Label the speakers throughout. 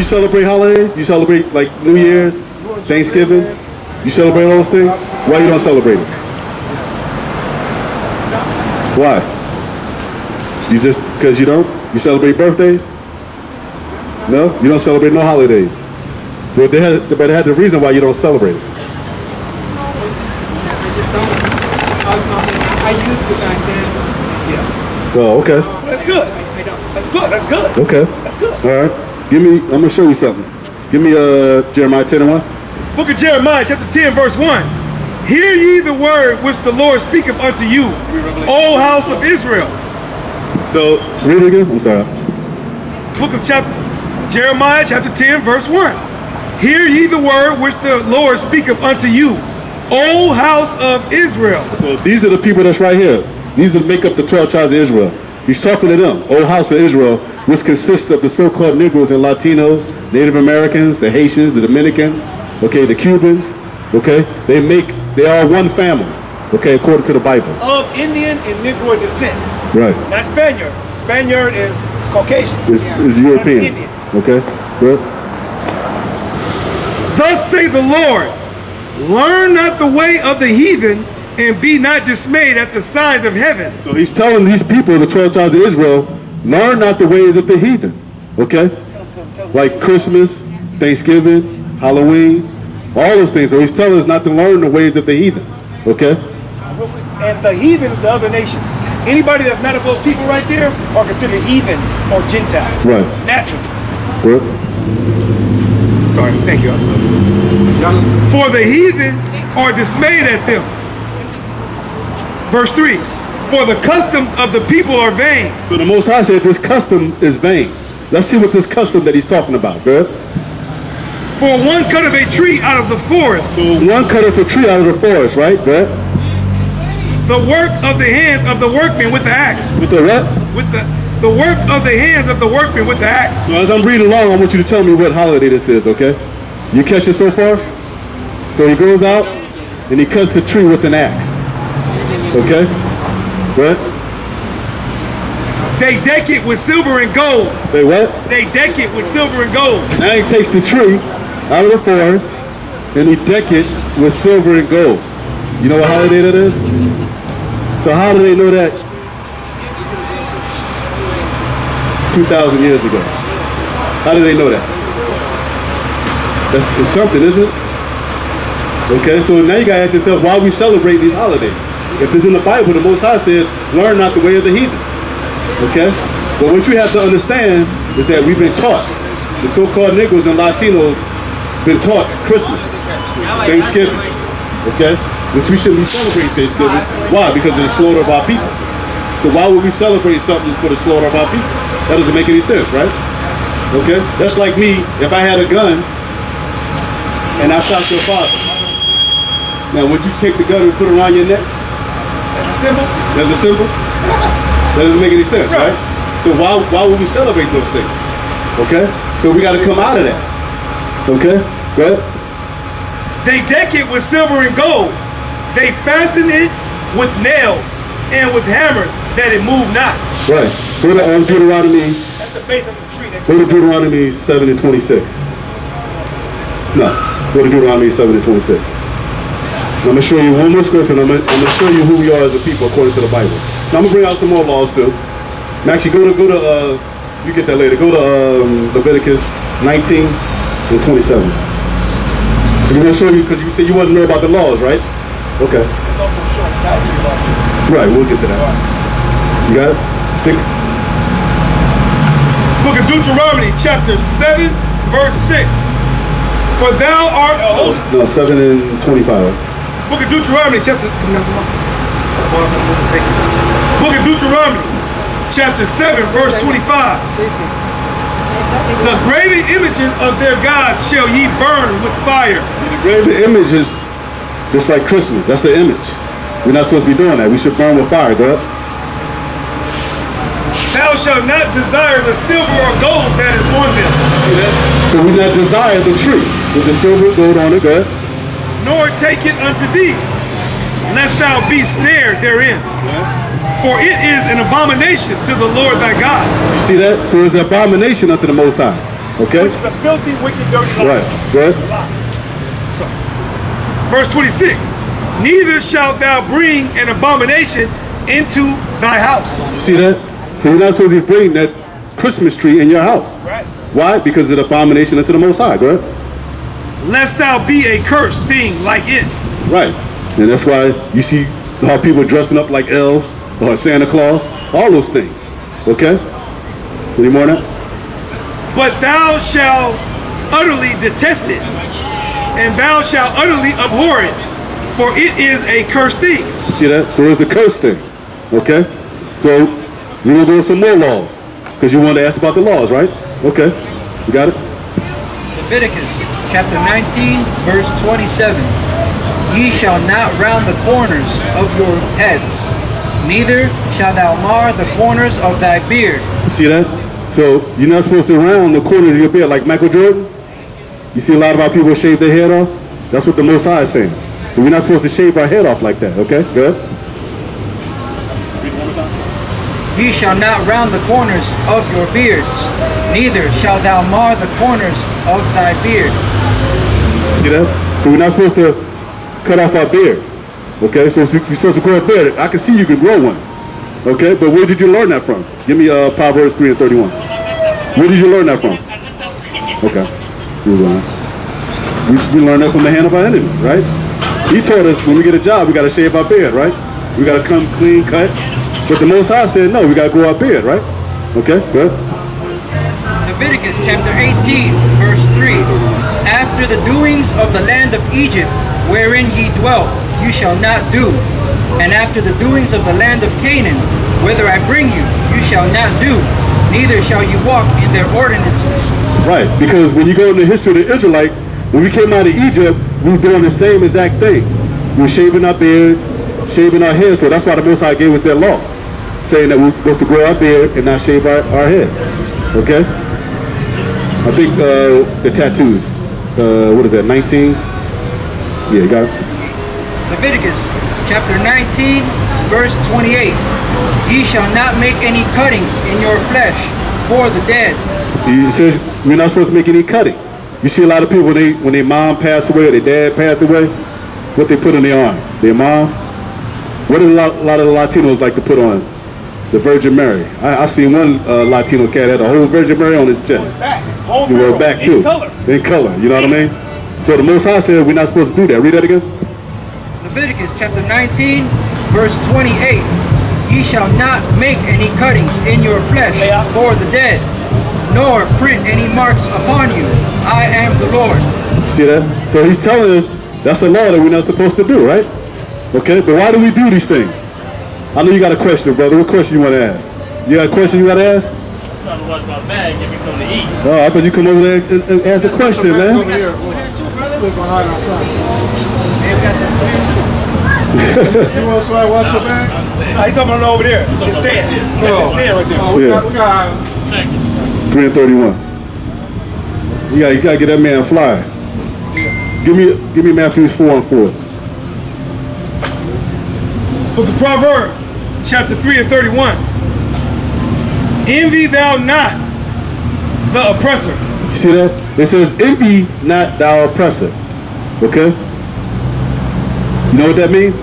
Speaker 1: you celebrate holidays? You celebrate like New Year's, Thanksgiving? You celebrate all those things? Why you don't celebrate it? Why? You just, because you don't? You celebrate birthdays? No? You don't celebrate no holidays? But they had the reason why you don't celebrate it.
Speaker 2: I used to back then. Yeah.
Speaker 1: Oh, okay.
Speaker 2: That's good. That's good. That's good.
Speaker 1: Okay.
Speaker 2: That's good.
Speaker 1: All right. Give me, I'm going to show you something. Give me Jeremiah 10:1.
Speaker 2: Book of Jeremiah, chapter 10, verse 1. Hear ye the word which the Lord speaketh unto you, O house of Israel.
Speaker 1: So, read it again. I'm sorry.
Speaker 2: Book of Jeremiah, chapter 10, verse 1. Hear ye the word which the Lord speaketh unto you, O house of Israel.
Speaker 1: So these are the people that's right here. These are make up the 12 tribes of Israel. He's talking to them, O house of Israel, which consists of the so-called Negroes and Latinos, Native Americans, the Haitians, the Dominicans, okay, the Cubans, okay? They are one family, okay, according to the Bible.
Speaker 2: Of Indian and Negro descent.
Speaker 1: Right.
Speaker 2: Not Spaniard. Spaniard is Caucasian.
Speaker 1: Is Europeans. Okay, good.
Speaker 2: Thus say the Lord, learn not the way of the heathen, and be not dismayed at the signs of heaven.
Speaker 1: So he's telling these people, the 12 tribes of Israel, learn not the ways of the heathen, okay? Like Christmas, Thanksgiving, Halloween, all those things. So he's telling us not to learn the ways of the heathen, okay?
Speaker 2: And the heathen is the other nations. Anybody that's not of those people right there are considered heathens or Gentiles.
Speaker 1: Right.
Speaker 2: Naturally.
Speaker 1: What?
Speaker 2: Sorry, thank you. For the heathen are dismayed at them. Verse 3. For the customs of the people are vain.
Speaker 1: So the Most High said this custom is vain. Let's see what this custom that he's talking about, good?
Speaker 2: For one cut of a tree out of the forest.
Speaker 1: So one cut of a tree out of the forest, right? Good.
Speaker 2: The work of the hands of the workman with the axe.
Speaker 1: With the what?
Speaker 2: With the work of the hands of the workman with the axe.
Speaker 1: So as I'm reading along, I want you to tell me what holiday this is, okay? You catch it so far? So he goes out and he cuts the tree with an axe. Okay? What?
Speaker 2: They deck it with silver and gold.
Speaker 1: They what?
Speaker 2: They deck it with silver and gold.
Speaker 1: Now he takes the tree out of the forest and he deck it with silver and gold. You know what holiday that is? So how do they know that 2,000 years ago? How do they know that? It's something, isn't it? Okay, so now you gotta ask yourself, why we celebrate these holidays? If it's in the Bible, the Most High said, learn not the way of the heathen. Okay? But what you have to understand is that we've been taught, the so-called Negroes and Latinos been taught Christmas, Thanksgiving, okay? Which we shouldn't be celebrating Thanksgiving. Why? Because of the slaughter of our people. So why would we celebrate something for the slaughter of our people? That doesn't make any sense, right? Okay? That's like me, if I had a gun and I shot your father. Now, would you take the gun and put it around your neck?
Speaker 2: That's a symbol?
Speaker 1: That's a symbol? That doesn't make any sense, right? So why would we celebrate those things? Okay? So we got to come out of that. Okay? Go ahead.
Speaker 2: They deck it with silver and gold. They fasten it with nails and with hammers that it move not.
Speaker 1: Right. Go to Deuteronomy.
Speaker 2: That's the base of the tree.
Speaker 1: Go to Deuteronomy 7 and 26. No. Go to Deuteronomy 7 and 26. I'm going to show you one more scripture, and I'm going to show you who we are as a people according to the Bible. Now I'm going to bring out some more laws too. And actually go to you get that later. Go to Leviticus 19 and 27. So we're going to show you, because you said you want to know about the laws, right? Okay.
Speaker 2: It's also showing dietary laws too.
Speaker 1: Right, we'll get to that. You got it? 6.
Speaker 2: Book of Deuteronomy, chapter 7, verse 6. For thou art a holy.
Speaker 1: No, 7 and 25.
Speaker 2: Book of Deuteronomy, chapter. Book of Deuteronomy, chapter 7, verse 25. The graven images of their gods shall ye burn with fire.
Speaker 1: See, the graven images, just like Christmas, that's an image. We're not supposed to be doing that. We should burn with fire, girl.
Speaker 2: Thou shalt not desire the silver or gold that is on them.
Speaker 1: See that? So we not desire the tree with the silver and gold on it, girl.
Speaker 2: Nor take it unto thee, lest thou be snared therein. For it is an abomination to the Lord thy God.
Speaker 1: You see that? So it's an abomination unto the Most High. Okay?
Speaker 2: Which is a filthy, wicked, dirty lie.
Speaker 1: Right. Good.
Speaker 2: So, verse 26. Neither shalt thou bring an abomination into thy house.
Speaker 1: You see that? So you're not supposed to bring that Christmas tree in your house.
Speaker 2: Right.
Speaker 1: Why? Because it's an abomination unto the Most High. Go ahead.
Speaker 2: Lest thou be a cursed thing like it.
Speaker 1: Right. And that's why you see how people dressing up like elves or Santa Claus. All those things. Okay? Any more on that?
Speaker 2: But thou shalt utterly detest it, and thou shalt utterly abhor it, for it is a cursed thing.
Speaker 1: You see that? So it's a curse thing. Okay? So you will go with some more laws. Because you wanted to ask about the laws, right? Okay. You got it?
Speaker 3: Leviticus chapter 19, verse 27. Ye shall not round the corners of your heads, neither shalt thou mar the corners of thy beard.
Speaker 1: You see that? So you're not supposed to round the corners of your beard like Michael Jordan. You see a lot of our people shave their head off. That's what the Most High is saying. So we're not supposed to shave our head off like that. Okay? Good.
Speaker 3: Ye shall not round the corners of your beards, neither shalt thou mar the corners of thy beard.
Speaker 1: See that? So we're not supposed to cut off our beard. Okay? So you're supposed to grow a beard. I can see you can grow one. Okay? But where did you learn that from? Give me Proverbs 3 and 31. Where did you learn that from? Okay. We learned that from the hand of our enemy, right? He told us when we get a job, we got to shave our beard, right? We got to come clean cut. But the Most High said, no, we got to grow our beard, right? Okay, good.
Speaker 3: Leviticus chapter 18, verse 3. After the doings of the land of Egypt, wherein ye dwelt, you shall not do. And after the doings of the land of Canaan, whither I bring you, you shall not do. Neither shall you walk in their ordinances.
Speaker 1: Right, because when you go into the history of the Israelites, when we came out of Egypt, we was doing the same exact thing. We were shaving our beards, shaving our hair, so that's why the Most High gave us their law, saying that we're supposed to grow our beard and not shave our heads. Okay? I think the tattoos, what is that, 19? Yeah, you got it.
Speaker 3: Leviticus chapter 19, verse 28. Ye shall not make any cuttings in your flesh for the dead.
Speaker 1: It says we're not supposed to make any cutting. You see a lot of people when their mom passed away or their dad passed away, what they put on their arm? Their mom? What do a lot of the Latinos like to put on? The Virgin Mary. I seen one Latino cat had a whole Virgin Mary on his chest. He wore back too. In color. You know what I mean? So the Most High said we're not supposed to do that. Read that again.
Speaker 3: Leviticus chapter 19, verse 28. Ye shall not make any cuttings in your flesh for the dead, nor print any marks upon you. I am the Lord.
Speaker 1: See that? So he's telling us that's a law that we're not supposed to do, right? Okay, but why do we do these things? I know you got a question, brother. What question you want to ask? You got a question you got to ask?
Speaker 4: I'm trying to watch my bag, give me something to eat.
Speaker 1: Oh, I thought you come over there and ask a question, man.
Speaker 3: We got some food here too, brother. We're going hard outside. Man, we got some food here too.
Speaker 2: You want to try watch your bag? He's talking about over there. The stand. The stand right there.
Speaker 1: Yeah. 3 and 31. You gotta get that man fly. Give me Matthew 4 and 4.
Speaker 2: Book of Proverbs, chapter 3 and 31. Envy thou not the oppressor.
Speaker 1: You see that? It says, envy not thou oppressor. Okay? You know what that means?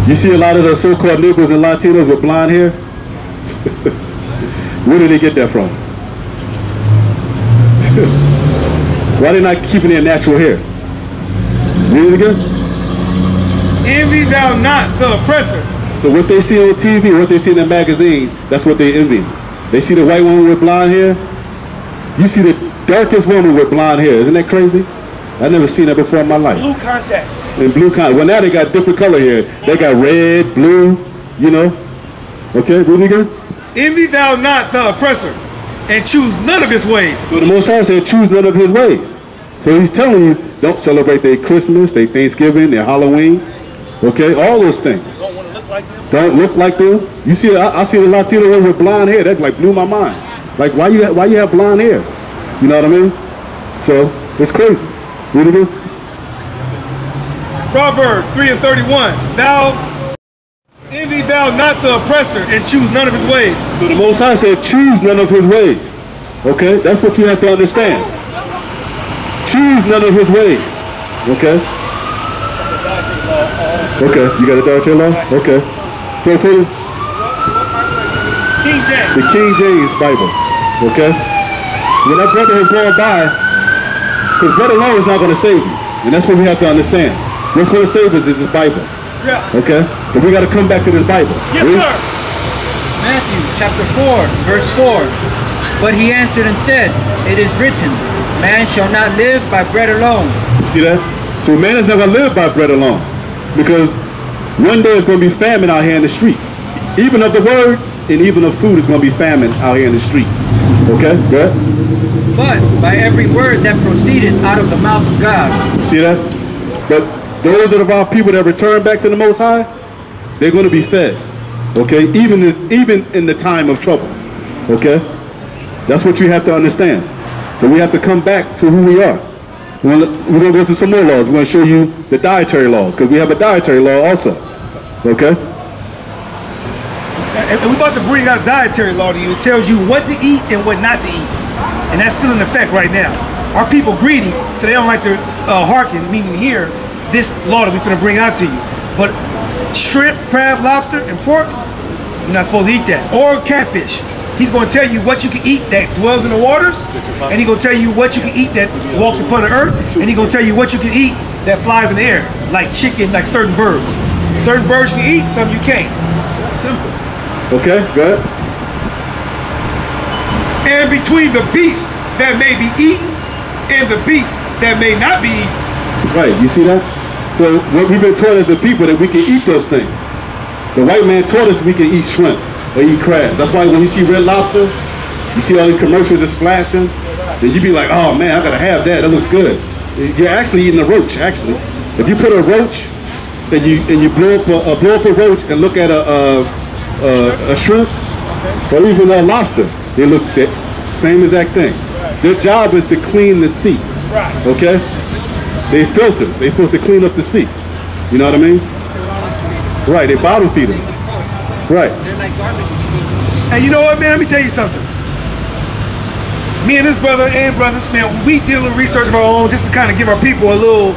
Speaker 1: You see a lot of the so-called Negroes and Latinos with blonde hair? Where did they get that from? Why are they not keeping their natural hair? Read it again.
Speaker 2: Envy thou not the oppressor.
Speaker 1: So what they see on TV, what they see in the magazine, that's what they envy. They see the white woman with blonde hair. You see the darkest woman with blonde hair. Isn't that crazy? I've never seen that before in my life.
Speaker 2: Blue contacts.
Speaker 1: And blue contacts. Well, now they got different color hair. They got red, blue, you know. Okay, read it again.
Speaker 2: Envy thou not the oppressor, and choose none of his ways.
Speaker 1: So the Most High said, choose none of his ways. So he's telling you, don't celebrate their Christmas, their Thanksgiving, their Halloween. Okay, all those things.
Speaker 2: Don't want to look like them.
Speaker 1: Don't look like them. You see, I see a Latino woman with blonde hair. That like blew my mind. Like, why you have blonde hair? You know what I mean? So it's crazy. Read it again.
Speaker 2: Proverbs 3 and 31. Envy thou not the oppressor, and choose none of his ways.
Speaker 1: So the Most High said, choose none of his ways. Okay, that's what you have to understand. Choose none of his ways. Okay. Okay, you got the dietary law? Okay. So for the King James Bible. Okay. When that brother has gone by, because bread alone is not going to save you. And that's what we have to understand. What's going to save us is this Bible.
Speaker 2: Yeah.
Speaker 1: Okay? So we got to come back to this Bible.
Speaker 2: Yes, sir.
Speaker 3: Matthew chapter 4, verse 4. But he answered and said, it is written, man shall not live by bread alone.
Speaker 1: You see that? So man is not going to live by bread alone. Because one day it's going to be famine out here in the streets. Even of the word and even of food is going to be famine out here in the street. Okay? Go ahead.
Speaker 3: But by every word that proceedeth out of the mouth of God.
Speaker 1: See that? But those that are our people that return back to the Most High, they're going to be fed. Okay? Even in the time of trouble. Okay? That's what you have to understand. So we have to come back to who we are. We're going to go to some more laws. We're going to show you the dietary laws, because we have a dietary law also. Okay?
Speaker 2: And we're about to bring out dietary law to you. It tells you what to eat and what not to eat. And that's still in effect right now. Our people greedy, so they don't like to hearken, meaning hear this law that we're going to bring out to you. But shrimp, crab, lobster, and pork, you're not supposed to eat that. Or catfish. He's going to tell you what you can eat that dwells in the waters, and he's going to tell you what you can eat that walks upon the earth, and he's going to tell you what you can eat that flies in the air, like chicken, like certain birds. Certain birds you can eat, some you can't.
Speaker 1: That's simple. Okay, go ahead.
Speaker 2: And between the beast that may be eaten and the beast that may not be eaten.
Speaker 1: Right, you see that? So what we've been taught as a people that we can eat those things. The white man taught us we can eat shrimp or eat crabs. That's why when you see Red Lobster, you see all these commercials just flashing, then you be like, oh man, I gotta have that. That looks good. You're actually eating a roach. Actually, if you put a roach and you blow up a roach and look at a shrimp or even a lobster, they look the same exact thing. Their job is to clean the sea. Okay? They filters. They're supposed to clean up the sea. You know what I mean? Right, they bottom feeders. Right.
Speaker 3: They're like garbage.
Speaker 2: And you know what, man? Let me tell you something. Me and this brother and brothers, man, we did a little research of our own just to kind of give our people a little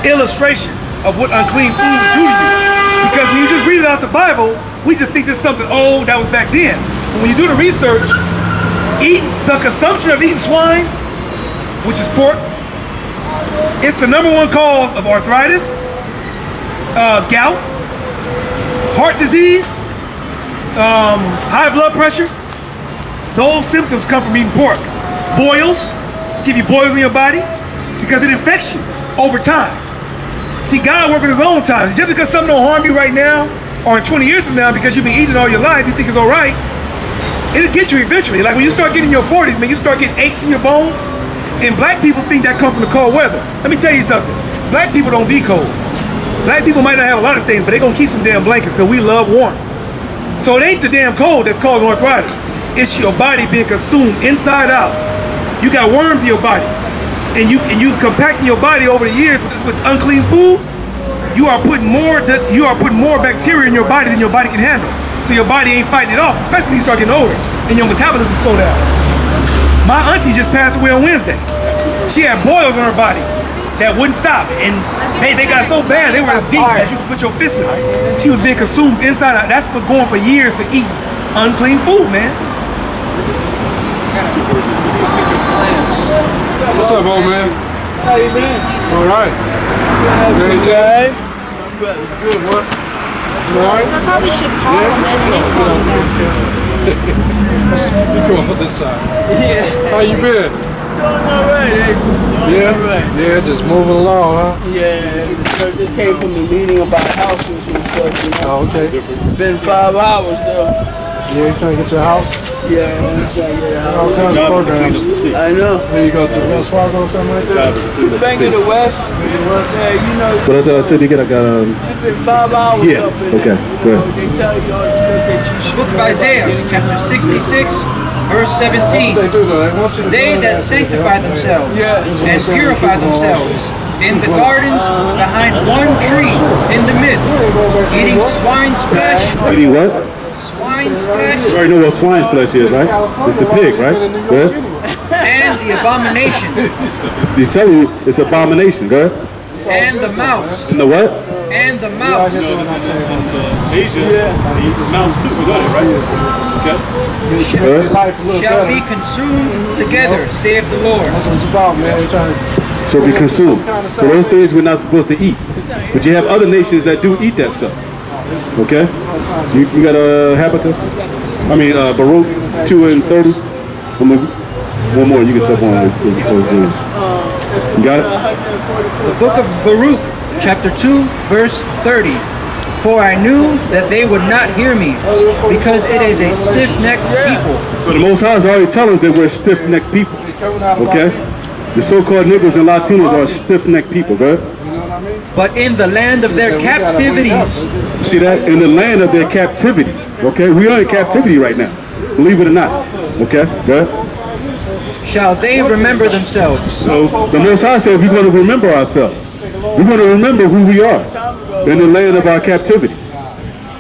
Speaker 2: illustration of what unclean foods do to you. Because when you just read it out the Bible, we just think this is something old that was back then. But when you do the research, the consumption of eating swine, which is pork, it's the #1 cause of arthritis, gout, heart disease, high blood pressure. Those symptoms come from eating pork. Boils, give you boils in your body because it infects you over time. See, God works in his own time. Just because something don't harm you right now or in 20 years from now because you've been eating all your life, you think it's all right, it'll get you eventually. Like when you start getting in your 40s, man, you start getting aches in your bones. And black people think that comes from the cold weather. Let me tell you something. Black people don't be cold. Black people might not have a lot of things, but they're going to keep some damn blankets because we love warmth. So it ain't the damn cold that's causing arthritis. It's your body being consumed inside out. You got worms in your body. And you compacting your body over the years with unclean food, you are putting more bacteria in your body than your body can handle. So your body ain't fighting it off, especially when you start getting older and your metabolism slow down. My auntie just passed away on Wednesday. She had boils on her body that wouldn't stop, and they got so bad they were as deep as you could put your fist in them. She was being consumed inside out. That's been going for years for eating unclean food, man.
Speaker 5: What's up, old man?
Speaker 6: How you been?
Speaker 5: All right.
Speaker 6: Good day.
Speaker 5: Good, what? All right?
Speaker 7: So I probably should call him and then call him back.
Speaker 5: You come on this side.
Speaker 6: Yeah.
Speaker 5: How you been?
Speaker 6: Doing all right, eh?
Speaker 5: Yeah?
Speaker 6: All right.
Speaker 5: Yeah, just moving along, huh?
Speaker 6: Yeah. So just came from a meeting about houses and stuff, you know.
Speaker 5: Oh, okay.
Speaker 6: It's been 5 hours though.
Speaker 5: Yeah, you trying to get your house?
Speaker 6: Yeah, I'm trying to get a
Speaker 5: All
Speaker 6: house.
Speaker 5: kinds of programs.
Speaker 6: I know.
Speaker 5: Where you go to Wells Fargo or something like that?
Speaker 6: Bank of the West. Yeah, you know.
Speaker 1: What else I tell you? I got
Speaker 6: It's been 5 hours
Speaker 1: Yeah,
Speaker 6: up in
Speaker 1: okay,
Speaker 6: there.
Speaker 1: go ahead.
Speaker 6: They tell you all the stuff that you should
Speaker 3: Book of Isaiah, chapter 66, verse
Speaker 5: They
Speaker 3: 17.
Speaker 5: do though. They want you to
Speaker 3: They
Speaker 5: do
Speaker 3: that sanctify themselves
Speaker 6: Yeah.
Speaker 3: and purify themselves in the gardens behind one tree in the midst, eating swine's flesh,
Speaker 1: Eating what?
Speaker 3: swine's swine's flesh,
Speaker 1: You already know what swine's flesh is, right? It's the pig, right? Go ahead.
Speaker 3: and the abomination,
Speaker 1: He's telling you it's abomination. Go ahead.
Speaker 3: and the mouse,
Speaker 1: And the what?
Speaker 3: and the mouse,
Speaker 1: Asia, they eat the mouse too. Go ahead, right? Okay. Go ahead.
Speaker 3: shall be consumed together, saith the Lord.
Speaker 1: So be consumed. So those things we're not supposed to eat. But you have other nations that do eat that stuff. Okay? You got Habakkuk? I mean Baruch 2 and 30. One more, you can step on it. You got it?
Speaker 3: The book of Baruch, chapter 2, verse 30. For I knew that they would not hear me, because it is a stiff-necked people.
Speaker 1: So the Most High is already telling us that we're stiff-necked people. Okay? The so-called niggas and Latinos are stiff-necked people, go ahead.
Speaker 3: But in the land of their captivities,
Speaker 1: You see that? In the land of their captivity. Okay? We are in captivity right now. Believe it or not. Okay? Go ahead.
Speaker 3: shall they remember themselves.
Speaker 1: So the Most High said we're going to remember ourselves. We're going to remember who we are in the land of our captivity.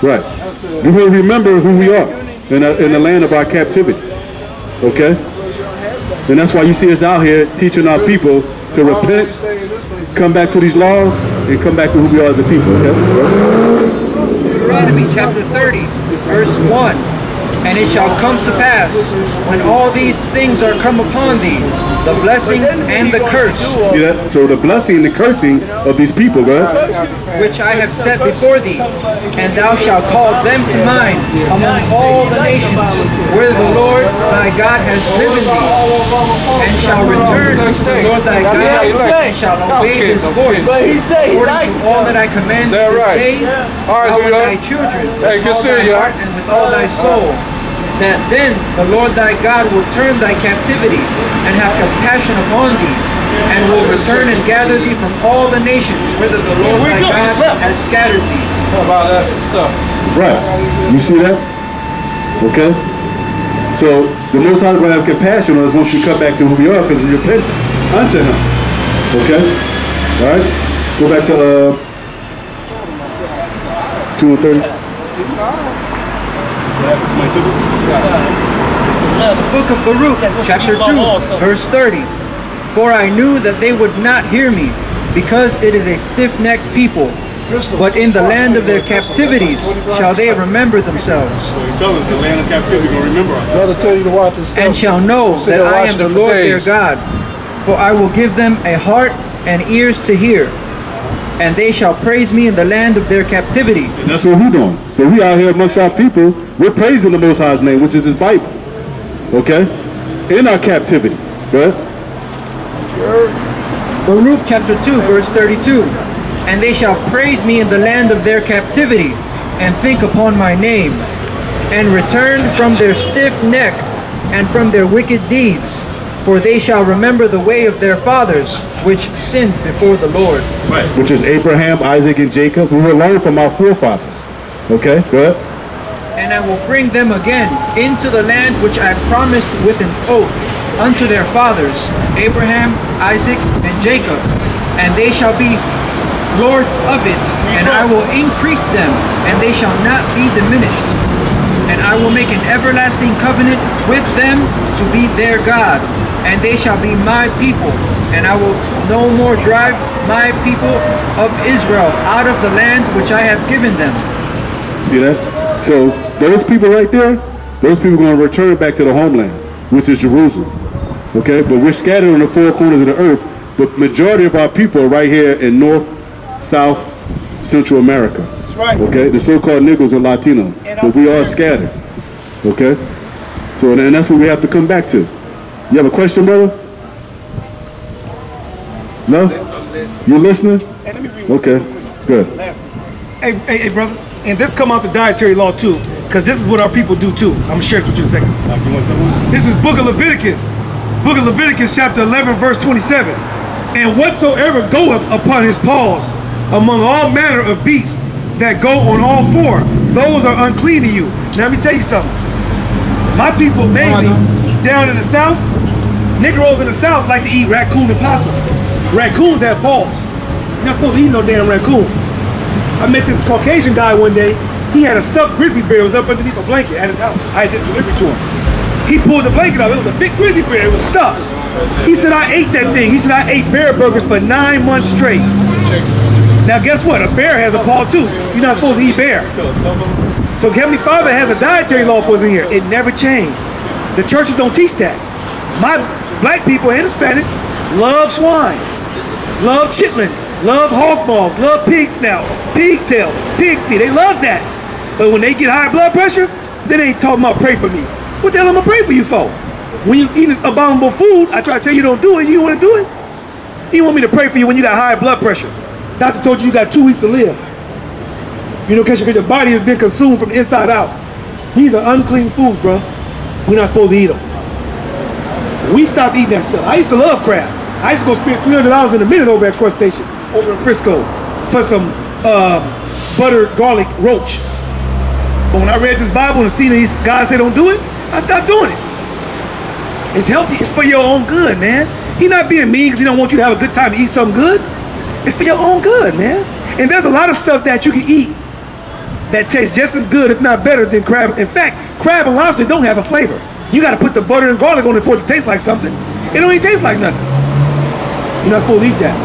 Speaker 1: Right. We're going to remember who we are in the land of our captivity. Okay? And that's why you see us out here teaching our people to repent, come back to these laws, and come back to who we are as a people. Okay?
Speaker 3: Deuteronomy chapter 30, verse 1. And it shall come to pass, when all these things are come upon thee, the blessing and the curse,
Speaker 1: See that? So the blessing and the cursing of these people, go ahead.
Speaker 3: which I have set before thee, and thou shalt call them to mind among all the nations where the Lord thy God has driven thee, and shall return unto the Lord thy God, and shall obey his voice, according to all that I command thee this day, thou and thy children, with all thy heart and with all thy soul. That then the Lord thy God will turn thy captivity and have compassion upon thee, and will return and gather thee from all the nations whither the Lord thy God has scattered thee.
Speaker 1: Right. You see that? Okay? So the Most High is going to have compassion on us once we come back to who we are because we repent unto him. Okay? Alright? Go back to 2 and 30.
Speaker 3: The book of Baruch, chapter 2, verse 30. For I knew that they would not hear me, because it is a stiff-necked people. But in the land of their captivities shall they remember themselves.
Speaker 1: So he's telling us the land of captivity going to remember us.
Speaker 5: Brother tell you to watch this stuff.
Speaker 3: And shall know that I am the Lord their God. For I will give them a heart and ears to hear, and they shall praise me in the land of their captivity.
Speaker 1: And that's what we're doing. So we out here amongst our people, we're praising the Most High's name, which is his Bible. Okay? In our captivity. Go ahead.
Speaker 3: Baruch chapter 2, verse 32. And they shall praise me in the land of their captivity, and think upon my name, and return from their stiff neck, and from their wicked deeds. For they shall remember the way of their fathers, which sinned before the Lord.
Speaker 1: Right. Which is Abraham, Isaac, and Jacob, who were learned from our forefathers. Okay? Go ahead.
Speaker 3: And I will bring them again into the land which I promised with an oath unto their fathers, Abraham, Isaac, and Jacob. And they shall be lords of it, and I will increase them, and they shall not be diminished. And I will make an everlasting covenant with them to be their God, and they shall be my people, and I will no more drive my people of Israel out of the land which I have given them.
Speaker 1: See that? So those people right there, those people are going to return back to the homeland, which is Jerusalem. Okay? But we're scattered on the four corners of the earth, but majority of our people are right here in North, South, Central America.
Speaker 2: That's right.
Speaker 1: Okay? The so-called Negroes and Latinos. But we are scattered. Okay? So and that's what we have to come back to. You have a question, brother? No? You listening? Okay, good.
Speaker 2: Hey, brother. And this come out the dietary law too, because this is what our people do too. I'm gonna share this with you in a second. This is Book of Leviticus. Book of Leviticus, chapter 11, verse 27. And whatsoever goeth upon his paws among all manner of beasts that go on all four, those are unclean to you. Now let me tell you something. My people mainly down in the south, Negroes in the south like to eat raccoon and possum. Raccoons have paws. You're not supposed to eat no damn raccoon. I met this Caucasian guy one day. He had a stuffed grizzly bear. It was up underneath a blanket at his house. I did delivery to him. He pulled the blanket out. It was a big grizzly bear. It was stuffed. He said, I ate that thing. He said, I ate bear burgers for 9 months straight. Now, guess what? A bear has a paw, too. You're not supposed to eat bear. So Heavenly Father has a dietary law for us in here. It never changed. The churches don't teach that. My black people and Hispanics love swine, love chitlins, love hog maws, love pig snout, pig tail, pig feet. They love that. But when they get high blood pressure, then they ain't talking about pray for me. What the hell am I pray for you for? When you eat abominable food, I try to tell you don't do it. You want to do it? You want me to pray for you when you got high blood pressure? Doctor told you got 2 weeks to live. You know, because your body has been consumed from the inside out. These are unclean foods, bro. We're not supposed to eat them. We stopped eating that stuff. I used to love crab. I used to go spend $300 in a minute over at Crustaceans, over in Frisco, for some buttered garlic roach. But when I read this Bible and seen these guys say don't do it, I stopped doing it. It's healthy. It's for your own good, man. He's not being mean because he don't want you to have a good time and eat something good. It's for your own good, man. And there's a lot of stuff that you can eat that tastes just as good, if not better, than crab. In fact, crab and lobster don't have a flavor. You got to put the butter and garlic on it for it to taste like something. It don't even taste like nothing. You're not supposed to eat that.